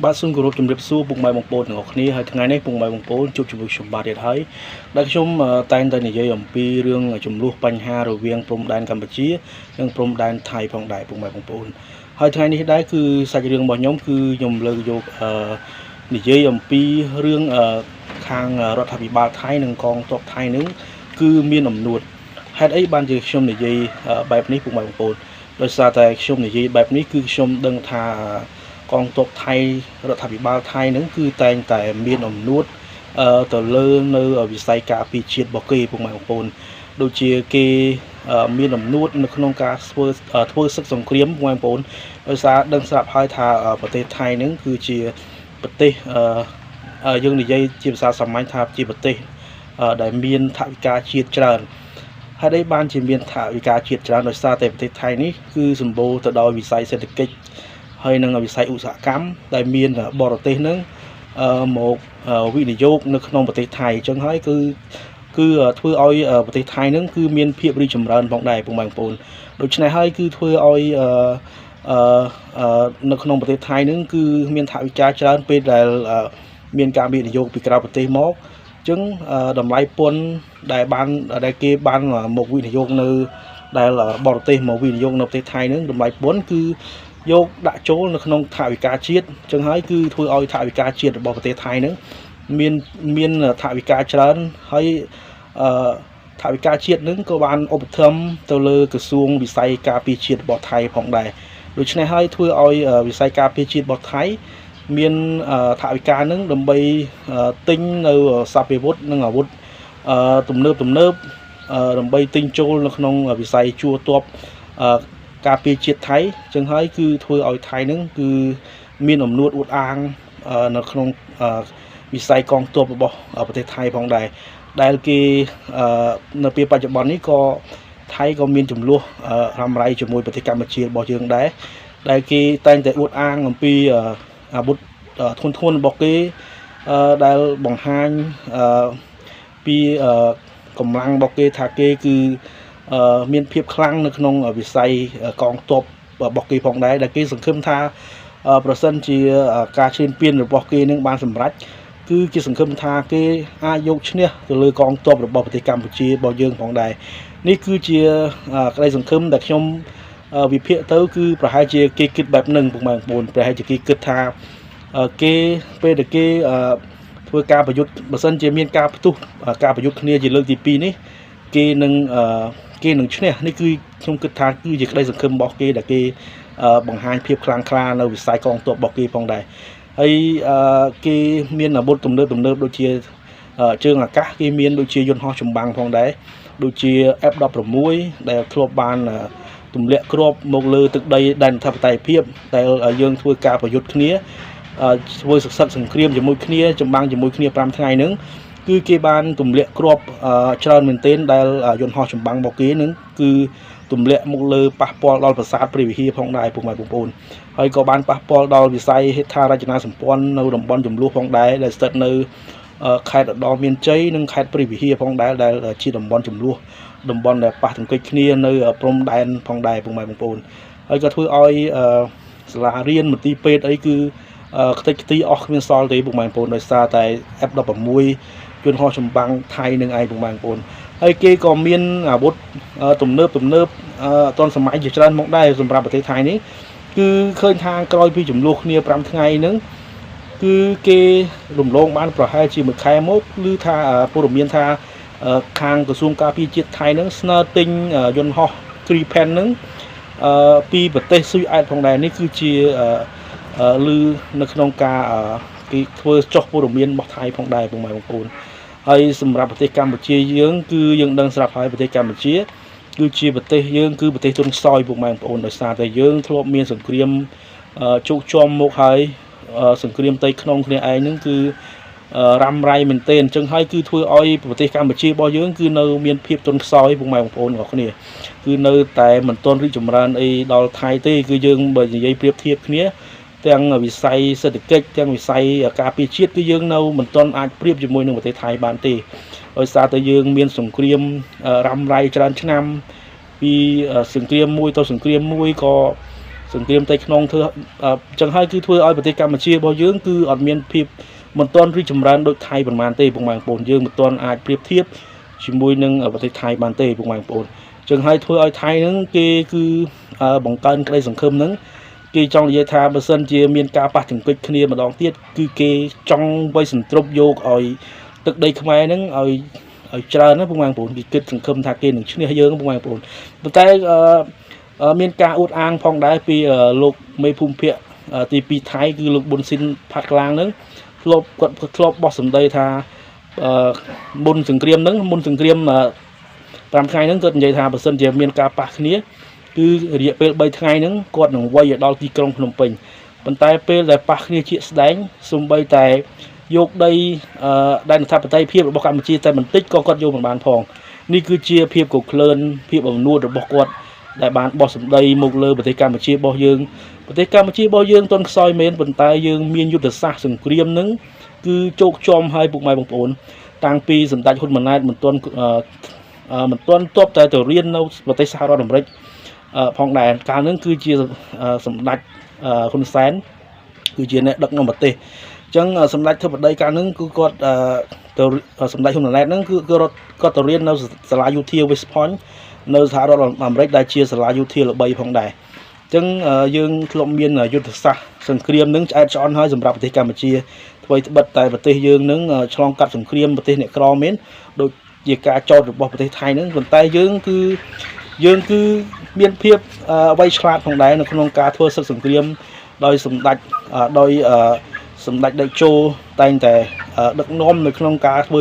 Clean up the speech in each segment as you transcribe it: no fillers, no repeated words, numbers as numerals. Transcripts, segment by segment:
បាទសូមគោរពជំរាបសួរពុកម៉ែបងប្អូនទាំងអស់គ្នាហើយថ្ងៃនេះពុកម៉ែបងប្អូនជួបជាមួយខ្ញុំបាទទៀតហើយដែលខ្ញុំតែងតែនិយាយអំពីរឿងចំនួនបញ្ហារវាងព្រំដែនកម្ពុជានិងព្រំដែនថៃផងដែរពុកម៉ែបងប្អូនហើយថ្ងៃនេះដែរគឺសាច់រឿងរបស់ខ្ញុំគឺខ្ញុំលើកយកនិយាយអំពីរឿងខាងរដ្ឋាភិបាលថៃនិងកងទ័ពថៃនឹងគឺមានអំណួតហេតុអីបានជាខ្ញុំនិយាយបែបនេះពុកម៉ែបងប្អូនដោយសារតែខ្ញុំនិយាយបែបនេះគឺខ្ញុំដឹងថាកងទ័ពថៃរដ្ឋាភិបាលថៃនឹងគឺតែងតែមានអំណួតទៅលើនៅវិស័យការពារជាតិរបស់គេពុកម៉ែបងប្អូនដូចជាគេមានអំណួតនៅក្នុងការធ្វើសឹកសង្គ្រាមពុកម៉ែបងប្អូនដោយសារដឹងស្រាប់ហើយថាប្រទេសថៃនឹងគឺជាប្រទេសយើងនិយាយជាភាសាសាមញ្ញថាជាប្រទេសដែលមានថវិកាជាតិច្រើនហើយđâyបានជាមានថវិកាជាតិច្រើនដោយសារតែប្រទេសថៃនេះគឺសម្បូរទៅដោយវិស័យសេដ្ឋកិច្ចហើយនឹងវិស័យឧស្សាហកម្មដែលមានបរទេសនឹងមកវិនិយោគនៅក្នុងប្រទេសថៃអញ្ចឹងហើយគឺធ្វើឲ្យប្រទេសថៃនឹងគឺមានភាពរីកចម្រើនផងដែរបងប្អូនដូច្នេះហើយគឺធ្វើឲ្យនៅក្នុងប្រទេសថៃនឹងគឺមានថវិកាច្រើនពេលដែលមានការវិនិយោគពីក្រៅប្រទេសមកអញ្ចឹងតម្លៃពន្ធដែលគេបានមកវិនិយោគនៅដែលបរទេសមកវិនិយោគនៅប្រទេសថៃនឹងតម្លៃពន្ធគឺយកដាក់ចូលនៅក្នុងថវិកាជាតិអញ្ចឹងហើយគឺធ្វើឲ្យថវិកាជាតិរបស់ប្រទេសថៃនឹងមានថវិកាច្រើនហើយថវិកាជាតិនឹងក៏បានឧបត្ថម្ភទៅលើក្រសួងវិស័យការពារជាតិរបស់ថៃផងដែរដូច្នេះហើយធ្វើឲ្យវិស័យការពារជាតិរបស់ថៃមានថវិកានឹងដើម្បីទិញនៅសព្វាវុធនិងអាវុធទំនើបដើម្បីទិញចូលនៅក្នុងវិស័យជួរទ័ពការពារជាតិថៃអញ្ចឹងហើយគឺធ្វើឲ្យថៃនឹងគឺមានអំណួតអួតអាងនៅក្នុងវិស័យកងទ័ពរបស់ប្រទេសថៃផងដែរដែលគេនៅពេលបច្ចុប្បន្ននេះក៏ថៃក៏មានចំនួនរ៉ាំរ៉ៃជាមួយប្រទេសកម្ពុជារបស់យើងដែរដែលគេតែងតែអួតអាងអំពីអាវុធធនធានរបស់គេដែលបង្ហាញពីកម្លាំងរបស់គេថាគេគឺមានភាពខ្លាំងនៅក្នុងវិស័យកងទ័ពរបស់គេផងដែរដែលគេសង្ឃឹមថាប្រសិនជាការឈ្លានពានរបស់គេនឹងបានសម្រេចគឺជាសង្ឃឹមថាគេអាចយកឈ្នះទៅលើកងទ័ពរបស់ប្រទេសកម្ពុជារបស់យើងផងដែរនេះគឺជាក្តីសង្ឃឹមដែលខ្ញុំវិភាគទៅគឺប្រហែលជាគេគិតបែបហ្នឹងពុកម៉ែបងប្អូនប្រហែលជាគេគិតថាគេពេលដែលគេធ្វើការប្រយុទ្ធបើសិនជាមានការផ្ទុះការប្រយុទ្ធគ្នាជាលើកទី2នេះគេនឹងឈ្នះនេះគឺខ្ញុំគិតថាគឺជាក្តីសង្ឃឹមរបស់គេដែលគេបង្ហាញភាពខ្លាំងក្លានៅវិស័យកងទ័ពរបស់គេផងដែរហើយគេមានអាវុធទំនើបដូចជាជើងអាកាសគេមានដូចជាយន្តហោះចម្បាំងផងដែរដូចជា F16 ដែលធ្លាប់បានទម្លាក់គ្រាប់មកលើទឹកដីដែនអធិបតេយ្យភាពដែលយើងធ្វើការប្រយុទ្ធគ្នាធ្វើសឹកសង្គ្រាមជាមួយគ្នាចម្បាំងជាមួយគ្នា5ថ្ងៃហ្នឹងគឺគេបានទម្លាក់គ្រាប់ច្រើនមែនទែនដែលយន្តហោះចម្បាំងរបស់គេនឹងគឺទម្លាក់មកលើប៉ះពាល់ដល់ប្រាសាទព្រះវិហារផងដែរពុកម៉ែបងប្អូនហើយក៏បានប៉ះពាល់ដល់វិស័យហេដ្ឋារចនាសម្ព័ន្ធនៅតំបន់ចំនួនផងដែរដែលស្ថិតនៅខេត្តឧត្តរមានជ័យនិងខេត្តព្រះវិហារផងដែរដែលជាតំបន់ចំនួនតំបន់ដែលប៉ះទង្គិចគ្នានៅព្រំដែនផងដែរពុកម៉ែបងប្អូនហើយក៏ធ្វើឲ្យសាលារៀនមន្ទីរពេទ្យអីគឺខ្ទេចខ្ទីអស់គ្មានសល់ទេពុកម៉ែបងប្អូនដោយសារតែ F16 យន្តហោះចម្បាំងថៃនឹងឯងពុកម៉ែបងប្អូនហើយគេក៏មានអាវុធទំនើបអត់សម័យជាច្រើនមកដែរសម្រាប់ប្រទេសថៃនេះគឺឃើញថាក្រោយពីចំនួនគ្នា5ថ្ងៃហ្នឹងគឺគេរំលងបានប្រហែលជាមួយខែមកឬថាព័ត៌មានថាខាងក្រសួងការពារជាតិថៃហ្នឹងស្នើទិញយន្តហោះ Gripen ហ្នឹងពីប្រទេសស៊ុយអែតផងដែរនេះគឺជាឬនៅក្នុងការគេធ្វើចុះព័ត៌មានរបស់ថៃផងដែរពុកម៉ែបងប្អូនហើយសម្រាប់ប្រទេសកម្ពុជាយើងគឺយើងដឹងស្រាប់ហើយប្រទេសកម្ពុជាគឺជាប្រទេសយើងគឺប្រទេសទុនខ្សោយពុកម៉ែបងប្អូនដោយសារតែយើងធ្លាប់មានសង្គ្រាមជោគជាំមកហើយសង្គ្រាមផ្ទៃក្នុងគ្នាឯងហ្នឹងគឺរ៉ាំរ៉ៃមែនទែនអញ្ចឹងហើយគឺធ្វើឲ្យប្រទេសកម្ពុជារបស់យើងគឺនៅមានភាពទុនខ្សោយពុកម៉ែបងប្អូនទាំងគ្នាគឺនៅតែមិនទាន់រីកចម្រើនអីដល់ថៃទេគឺយើងបើនិយាយប្រៀបធៀបគ្នាទាំងវិស័យសេដ្ឋកិច្ចទាំងវិស័យការពារជាតិគឺយើងនៅមិនទាន់អាចប្រៀបជាមួយនឹងប្រទេសថៃបានទេដោយសារតែយើងមានសង្គ្រាមរ៉ាំរ៉ៃច្រើនឆ្នាំពីសង្គ្រាមមួយទៅសង្គ្រាមមួយក៏ស សង្គ្រាមតៃខ្នងធ្វើចឹងហើយគឺធ្វើឲ្យប្រទេសកម្ពុជារបស់យើងគឺអត់មានភាពមិនទាន់រីកចម្រើនដូចថៃប្រហែលទេបងប្អូនយើងមិនទាន់អាចប្រៀបធៀបជាមួយនឹងប្រទេសថៃបានទេបងប្អូនចឹងហើយធ្វើឲ្យថៃហ្នឹងគេគឺបង្កើនក្តីសង្ឃឹមហ្នឹងគេចង់និយាយថាបើសិនជាមានការប៉ះទង្គិចគ្នាម្ដងទៀតគឺគេចង់វាយសន្ទ្រប់យកឲ្យទឹកដីខ្មែរហ្នឹងឲ្យច្រើនណាបងប្អូនគេគិតសង្ឃឹមថាគេនឹងឈ្នះយើងបងប្អូនប៉ុន្តែមានការអួតអាងផងដែរពីលោកមេភូមិភាគទី2ថៃគឺលោកប៊ុនស៊ីនផាត់ក្លាងហ្នឹងគាត់ធ្លាប់បោះសម្ដីថាមុនសង្គ្រាម5ថ្ងៃហ្នឹងគាត់និយាយថាបើសិនជាមានការប៉ះគ្នាគឺរយៈពេល3ថ្ងៃហ្នឹងគាត់នឹងវាយឲ្យដល់ទីក្រុងភ្នំពេញប៉ុន្តែពេលដែលប៉ះគ្នាជាក់ស្ដែងសូម្បីតែយកដីដែនអធិបតេយ្យភាពរបស់កម្ពុជាតែបន្តិចក៏គាត់យកមិនបានផងនេះគឺជាភាពកក្លឿនភាពអំនួតរបស់គាត់ដែលបានបោះសម្ដីមកលើប្រទេសកម្ពុជារបស់យើងប្រទេសកម្ពុជារបស់យើងទាន់ខ្សោយមែនប៉ុន្តែយើងមានយុទ្ធសាស្ត្រសង្គ្រាមហ្នឹងគឺជោគជ័យហើយពុកម៉ែបងប្អូនតាំងពីសម្ដេចហ៊ុនម៉ាណែតមិនទាន់ទប់តែទៅរៀននៅប្រទេសសហរដ្ឋអាមេរិកផងដែរកាលហ្នឹងគឺជាសម្ដេចហ៊ុនសែនគឺជាអ្នកដឹកនាំប្រទេសអញ្ចឹងសម្ដេចធិបតីកាលហ្នឹងគឺគាត់ទៅសម្ដេចហ៊ុនម៉ាណែតហ្នឹងគឺគាត់ទៅរៀននៅសាលាយោធា West Point នៅសហរដ្ឋអាមេរិកដែលជាសាលាយោធាល្បីផងដែរអញ្ចឹងយើងធ្លាប់មានយុទ្ធសាស្ត្រសង្គ្រាមនឹងឆ្អែតឆ្អន់ហើយសម្រាប់ប្រទេសកម្ពុជាអ្វីត្បិតតែប្រទេសយើងនឹងឆ្លងកាត់សង្គ្រាមប្រទេសអ្នកក្រមែនដូចជាការចោទរបស់ប្រទេសថៃនឹងប៉ុន្តែយើងគឺមានភាពអ្វីឆ្លាតផងដែរនៅក្នុងការធ្វើសឹកសង្គ្រាមដោយសម្ដេចតេជោតែងតែដឹកនាំនៅក្នុងការធ្វើ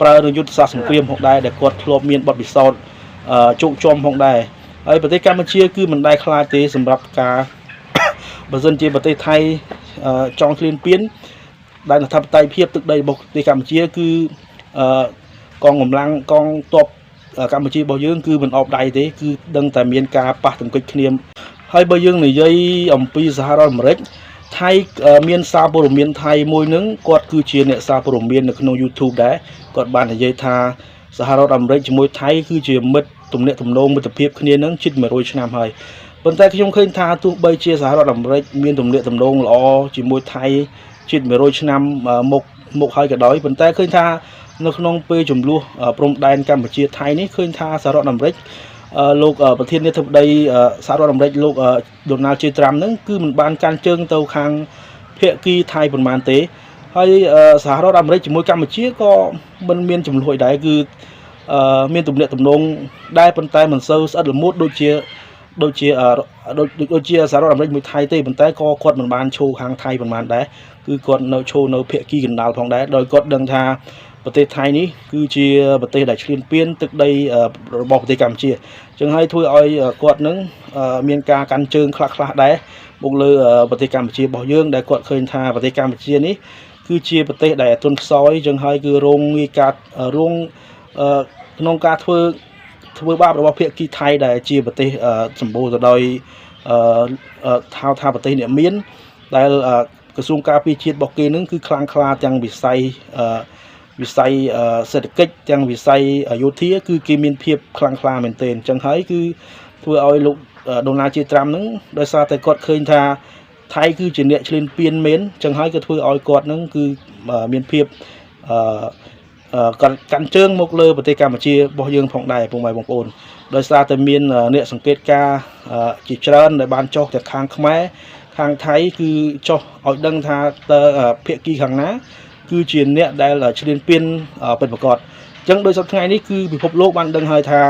ប្រើយុទ្ធសាស្ត្រសង្គ្រាមផងដែរដែលគាត់ធ្លាប់មានបទពិសោធន៍ជោគជ័យផងដែរហើយប្រទេសកម្ពុជាគឺមិនដែលខ្លាចទេសម្រាប់ការបើសិនជាប្រទេសថៃចង់ឃ្លានពានដែលអធិបតេយ្យភាពទឹកដីរបស់ប្រទេសកម្ពុជាគឺកងកម្លាំងកងទ័ពកម្ពុជារបស់យើងគឺមិនអបដៃទេគឺដឹងតែមានការប៉ះទង្គិចគ្នាហើយបើយើងនិយាយអំពីសហរដ្ឋអាមេរិកថៃមានសារព័ត៌មានថៃមួយនឹងគាត់គឺជាអ្នកសារព័ត៌មាននៅក្នុង YouTube ដែរគាត់បាននិយាយថាសហរដ្ឋអាមេរិកជាមួយថៃគឺជាមិត្តទំនាក់ទំនងមិត្តភាពគ្នានឹងជិត100ឆ្នាំហើយប៉ុន្តែខ្ញុំឃើញថាទោះបីជាសហរដ្ឋអាមេរិកមានទំនាក់ទំនងល្អជាមួយថៃជិត100ឆ្នាំមកហើយក៏ដោយប៉ុន្តែឃើញថានៅក្នុងពេលចំនួនព្រំដែនកម្ពុជាថៃនេះឃើញថាសហរដ្ឋអាមេរិកលោកប្រធានាធិបតីសហរដ្ឋអាមេរិកលោក Donald J. Trump ហ្នឹងគឺមិនបានកាន់ជើងទៅខាងភាគីថៃប៉ុន្មានទេហើយសហរដ្ឋអាមេរិកជាមួយកម្ពុជាក៏មិនមានចំនួនដែរគឺមានទំនាក់ទំនងដែរប៉ុន្តែមិនសូវស្អិតល្មួតដូចជាសហរដ្ឋអាមេរិកមួយថៃទេប៉ុន្តែក៏គាត់មិនបានឈោខាងថៃប៉ុន្មានដែរគឺគាត់នៅឈោនៅភាគីកណ្ដាលផងដែរដោយគាត់ដឹងថាប្រទេសថៃនេះគឺជាប្រទេសដែលឈ្លានពានទឹកដីរបស់ប្រទេសកម្ពុជាអញ្ចឹងហើយធ្វើឲ្យគាត់នឹងមានការកាន់ជើងខ្លះដែរមកលើប្រទេសកម្ពុជារបស់យើងដែលគាត់ឃើញថាប្រទេសកម្ពុជានេះគឺជាប្រទេសដែលទន់ខ្សោយអញ្ចឹងហើយគឺរងក្នុងការធ្វើបាបរបស់ភាគីថៃដែលជាប្រទេសសម្បូរទៅដោយថាប្រទេសអ្នកមានដែលក្រសួងការពារជាតិរបស់គេនឹងគឺខ្លាំងក្លាទាំងវិស័យសេដ្ឋកិច្ចទាំងវិស័យយោធាគឺគេមានភាពខ្លាំងក្លាមែនទែនអញ្ចឹងហើយគឺធ្វើឲ្យលោក Donald J. Trump ហ្នឹងដោយសារតែគាត់ឃើញថាថៃគឺជាអ្នកឈ្លានពានមែនអញ្ចឹងហើយក៏ធ្វើឲ្យគាត់ហ្នឹងគឺមានភាពកាន់ជើងមកលើប្រទេសកម្ពុជារបស់យើងផងដែរពុកម៉ែបងប្អូនដោយសារតែមានអ្នកសង្កេតការជាច្រើនដែលបានចុះទៅខាងខ្មែរខាងថៃគឺចុះឲ្យដឹងថាតើភាគីខាងណាគឺជាអ្នកដែលឈ្លានពានពិតប្រាកដអញ្ចឹងដោយសប្តាហ៍ថ្ងៃនេះគឺពិភពលោកបានដឹងហើយថា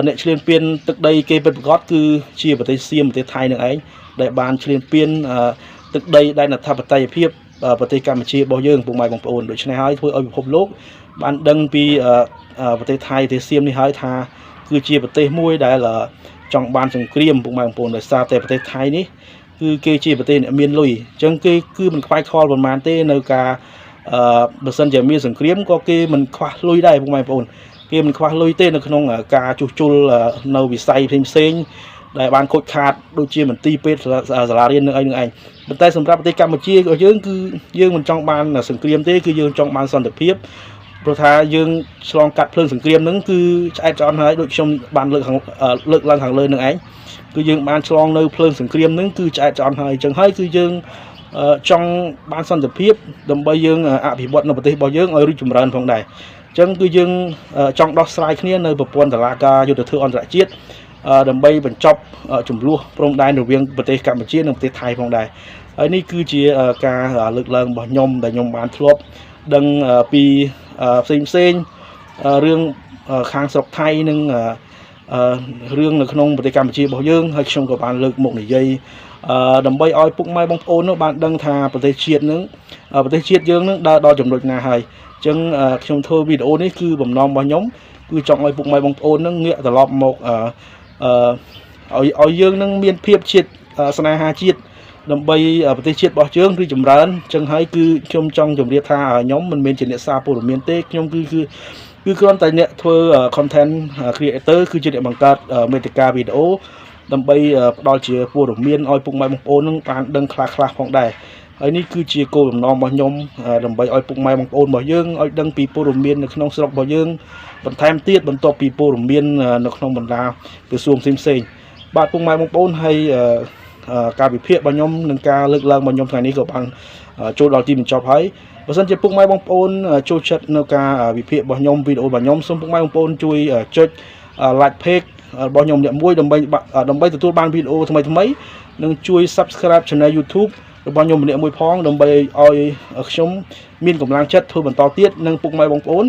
អ្នកឈ្លានពានទឹកដីគេពិតប្រាកដគឺជាប្រទេសសៀមប្រទេសថៃនឹងឯងដែលបានឈ្លានពានទឹកដីដែនអធិបតេយ្យភាពប្រទេសកម្ពុជារបស់យើងពុកម៉ែបងប្អូនដូច្នេះហើយធ្វើឲ្យពិភពលោកបានដឹងពីប្រទេសថៃប្រទេសសៀមនេះហើយថាគឺជាប្រទេសមួយដែលចង់បានសង្គ្រាមពុកម៉ែបងប្អូនដោយសារតែប្រទេសថៃនេះគឺគេជាប្រទេសអ្នកមានលុយអញ្ចឹងគេគឺមិនខ្វាយខ្វល់ប៉ុន្មានទេនៅការបើសិនជាមានសង្គ្រាមក៏គេមិនខ្វះលុយដែរពុកម៉ែបងប្អូនគេមិនខ្វះលុយទេនៅក្នុងការជួសជុលនៅវិស័យផ្សេងដែលបានខូចខាតដូចជាមន្ទីរពេទ្យសាលារៀននឹងឯងប៉ុន្តែសម្រាប់ប្រទេសកម្ពុជារបស់យើងគឺយើងមិនចង់បានសង្គ្រាមទេគឺយើងចង់បានសន្តិភាពព្រោះថាយើងឆ្លងកាត់ភ្លើងសង្គ្រាមហ្នឹងគឺឆ្អែតឆ្អន់ហើយដូចខ្ញុំបានលើកឡើងខាងលើនឹងឯងគឺ គឺយើងបានឆ្លងនៅភ្លើងសង្គ្រាមហ្នឹងគឺឆ្អែតឆ្អន់ហើយអញ្ចឹងហើយគឺយើងចង់បានសន្តិភាពដើម្បីយើងអភិវឌ្ឍនៅប្រទេសរបស់យើងឲ្យរីកចម្រើនផងដែរអញ្ចឹងគឺយើងចង់ដោះស្រាយគ្នានៅប្រព័ន្ធតុលាការយុត្តិធម៌អន្តរជាតិដើម្បីបញ្ចប់ចំនួនព្រំដែនរវាងប្រទេសកម្ពុជានិងប្រទេសថៃផងដែរហើយនេះគឺជាការលើកឡើងរបស់ខ្ញុំដែលខ្ញុំបានធ្លាប់ដឹងពីផ្សេងរឿងខាងស្រុកថៃនិងរឿងនៅក្នុងប្រទេសកម្ពុជារបស់យើងហើយខ្ញុំក៏បានលើកមកនិយាយដើម្បីឲ្យពុកម៉ែបងប្អូននោះបានដឹងថាប្រទេសជាតិនឹងប្រទេសជាតិយើងនឹងដើរដល់ចំណុចណាហើយអញ្ចឹងខ្ញុំធ្វើវីដេអូនេះគឺបំណងរបស់ខ្ញុំគឺចង់ឲ្យពុកម៉ែបងប្អូននឹងងាកត្រឡប់មកឲ្យយើងនឹងមានភាពជាតិស្នេហាជាតិដើម្បីប្រទេសជាតិរបស់យើងរីកចម្រើនអញ្ចឹងហើយគឺខ្ញុំចង់ជម្រាបថាខ្ញុំមិនមែនជាអ្នកសារព័ត៌មានទេខ្ញុំគឺគ្រាន់តែអ្នកធ្វើ content creator គឺជាអ្នកបង្កើតមាតិកាវីដេអូដើម្បីផ្ដល់ជាព័ត៌មានឲ្យពុកម៉ែបងប្អូននឹងបានដឹងខ្លះៗផងដែរហើយនេះគឺជាគោលបំណងរបស់ខ្ញុំដើម្បីឲ្យពុកម៉ែបងប្អូនរបស់យើងឲ្យដឹងពីព័ត៌មាននៅក្នុងស្រុករបស់យើងបន្ថែមទៀតបន្ទាប់ពីព័ត៌មាននៅក្នុងបណ្ដាក្រសួងផ្សេងៗបាទពុកម៉ែបងប្អូនហើយការវិភាគរបស់ខ្ញុំនិងការលើកឡើងរបស់ខ្ញុំថ្ងៃនេះក៏បានចូលដល់ទីបញ្ចប់ហើយបើសិនជាពុកម៉ែបងប្អូនចូលចិត្តនៅការវិភាគរបស់ខ្ញុំវីដេអូរបស់ខ្ញុំសូមពុកម៉ែបងប្អូនជួយចុច like page របស់ខ្ញុំអ្នកមួយដើម្បីទទួលបានវីដេអូថ្មីនិងជួយ subscribe channel YouTube របស់ខ្ញុំម្នាក់មួយផងដើម្បីឲ្យខ្ញុំមានកម្លាំងចិត្តធ្វើបន្តទៀតនិងពុកម៉ែបងប្អូន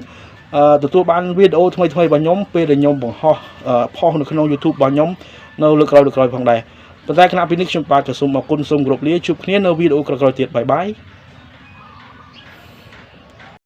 ទទួលបានវីដេអូថ្មីៗរបស់ខ្ញុំពេលដែលខ្ញុំបង្ហោះផុសនៅក្នុង YouTube របស់ខ្ញុំនៅលើក្រោយផងដែរប៉ុន្តែគណៈពីនេះខ្ញុំបាទក៏សូមអរគុណសូមគោរពលាជួបគ្នានៅវីដេអូក្រោយៗទៀតបាយបាយ